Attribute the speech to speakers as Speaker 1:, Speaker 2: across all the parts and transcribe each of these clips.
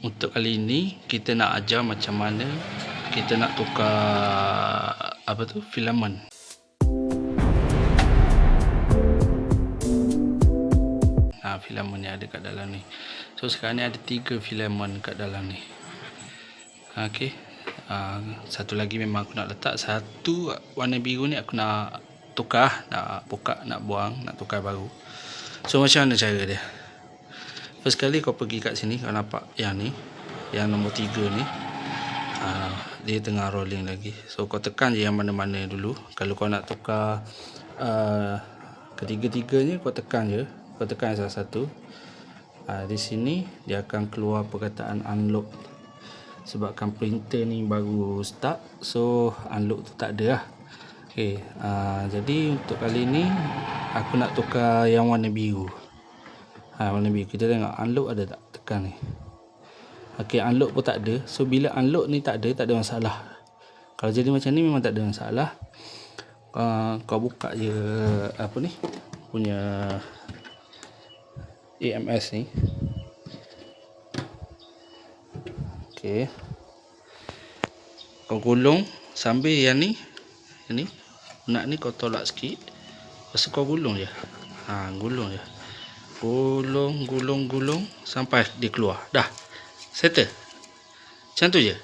Speaker 1: Untuk kali ini kita nak ajar macam mana kita nak tukar filament. Filament yang ada kat dalam ni. So sekarang ni ada 3 filament kat dalam ni. Okey. Satu lagi memang aku nak letak, satu warna biru ni aku nak tukar, nak buka, nak buang, nak tukar baru. So macam mana cara dia? First kali kau pergi kat sini, kau nampak yang ni, yang nombor 3 ni, dia tengah rolling lagi. So kau tekan je yang mana-mana dulu. Kalau kau nak tukar ketiga-tiganya, kau tekan je. Kau tekan salah satu. Di sini dia akan keluar perkataan unlock. Sebabkan printer ni baru start, so unlock tu tak ada lah. Okay, jadi untuk kali ni aku nak tukar yang warna biru. Warna biru, kita tengok unlock ada tak, tekan ni. Okay, unlock pun tak ada. So bila unlock ni tak ada masalah. Kalau jadi macam ni memang tak ada masalah. Kau buka je punya EMS ni. Okay, kau gulung sambil yang ni nak ni kau tolak sikit. Lepas tu kau gulung je. Gulung je. Gulung sampai dia keluar. Dah. Settle. Macam tu je.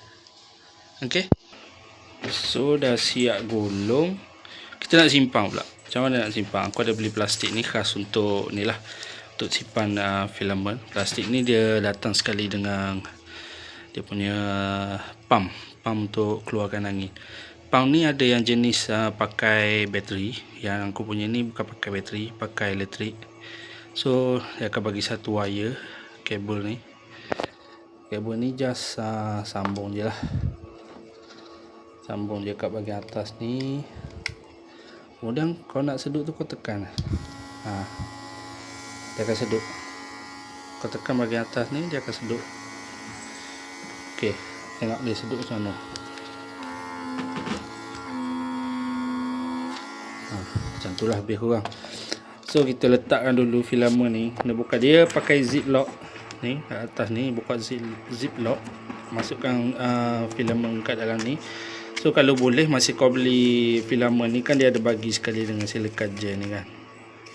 Speaker 1: Okey. So dah siap gulung. Kita nak simpan pula. Macam mana nak simpan? Aku ada beli plastik ni khas untuk ni lah, untuk simpan filament. Plastik ni dia datang sekali dengan dia punya pump untuk keluarkan angin. Pump ni ada yang jenis pakai bateri. Yang aku punya ni bukan pakai bateri, pakai elektrik. So dia akan bagi satu wire kabel ni. Kabel ni just sambung je lah. Sambung je kat bahagian atas ni. Kemudian kau nak sedut tu kau tekan. Dia akan sedut. Kau tekan bahagian atas ni, dia akan sedut. Okey, tengok dia sedut macam mana. Macam tu lah lebih kurang. So kita letakkan dulu filament ni. Kena buka, dia pakai ziplock ni kat atas ni. Buka ziplock, masukkan filament kat dalam ni. So kalau boleh, masih kau beli filament ni kan dia ada bagi sekali dengan silica gel ni kan.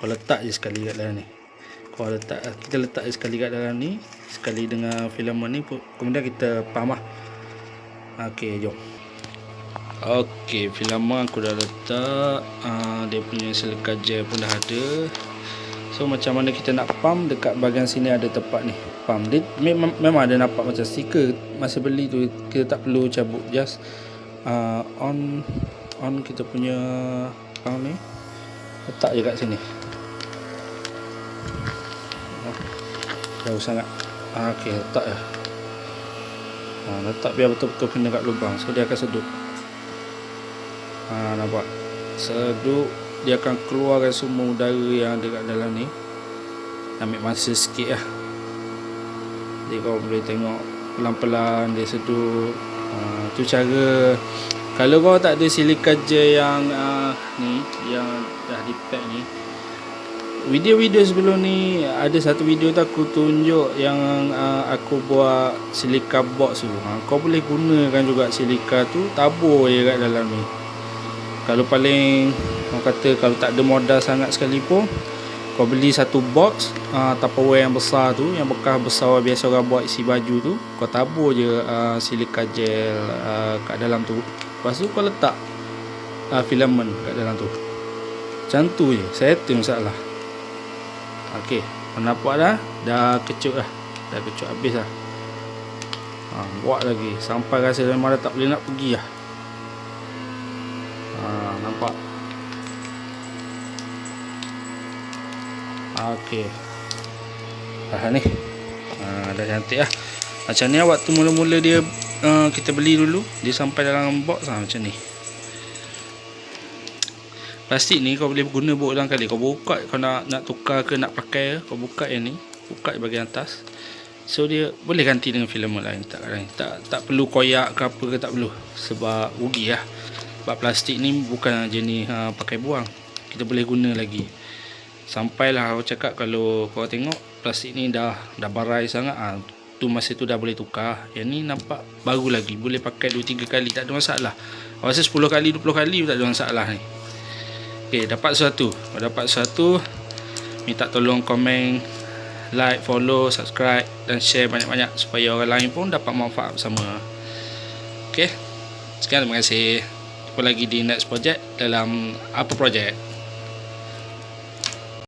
Speaker 1: Kau letak je sekali kat dalam ni. Kita letak je sekali kat dalam ni, sekali dengan filament ni. Kemudian kita pump lah. Okey, jom. Okey, filament aku dah letak. Dia punya silica gel pun dah ada. So macam mana kita nak pump, dekat bahagian sini ada tempat ni pump. Dia memang ada nampak macam stiker. Masa beli tu kita tak perlu cabut, just on kita punya pump ni, letak je kat sini. Jauh sangat. Okey, letak je. Letak biar betul-betul kena kat lubang. So dia akan sedut. Nampak? Sedut, dia akan keluarkan semua udara yang ada kat dalam ni. Ambil masa sikit lah. Jadi kau boleh tengok pelan-pelan dia sedut. Tu cara. Kalau kau tak ada silica gel yang ni, yang dah di pack ni, video-video sebelum ni ada satu video tu aku tunjuk yang aku buat silica box tu. Kau boleh gunakan juga silica tu, tabur je kat dalam ni. Kalau paling orang kata kalau tak ada modal sangat sekalipun, kau beli satu box Tupperware yang besar tu, yang bekas besar biasa orang buat isi baju tu, kau tabur je silica gel kat dalam tu. Lepas tu kau letak filament kat dalam tu. Macam tu je, settle masalah. Okey, nampak dah kecut dah. Dah kecut habis dah. Buat lagi sampai rasa memang dah tak boleh nak pergi lah. Nampak? Okey. Ni. Dah cantik lah. Macam ni waktu mula-mula dia kita beli dulu, dia sampai dalam box macam ni. Plastik ni kau boleh guna berulang kali. Kau buka, kau nak tukar ke nak pakai, kau buka yang ni, buka bahagian atas. So dia boleh ganti dengan filament lain. Tak perlu koyak ke apa ke, tak perlu. Sebab rugi lah. Sebab plastik ni bukan jenis pakai buang. Kita boleh guna lagi. Sampailah aku cakap, kalau kau tengok plastik ni dah barai sangat, waktu masa tu dah boleh tukar. Yang ni nampak baru lagi, boleh pakai 2-3 kali, tak ada masalah. Rasa 10 kali 20 kali tak ada masalah ni. Okay, dapat sesuatu. Kalau dapat sesuatu, minta tolong komen, like, follow, subscribe dan share banyak-banyak supaya orang lain pun dapat manfaat bersama. Okay, sekian, terima kasih. Jumpa lagi di next project dalam apa project.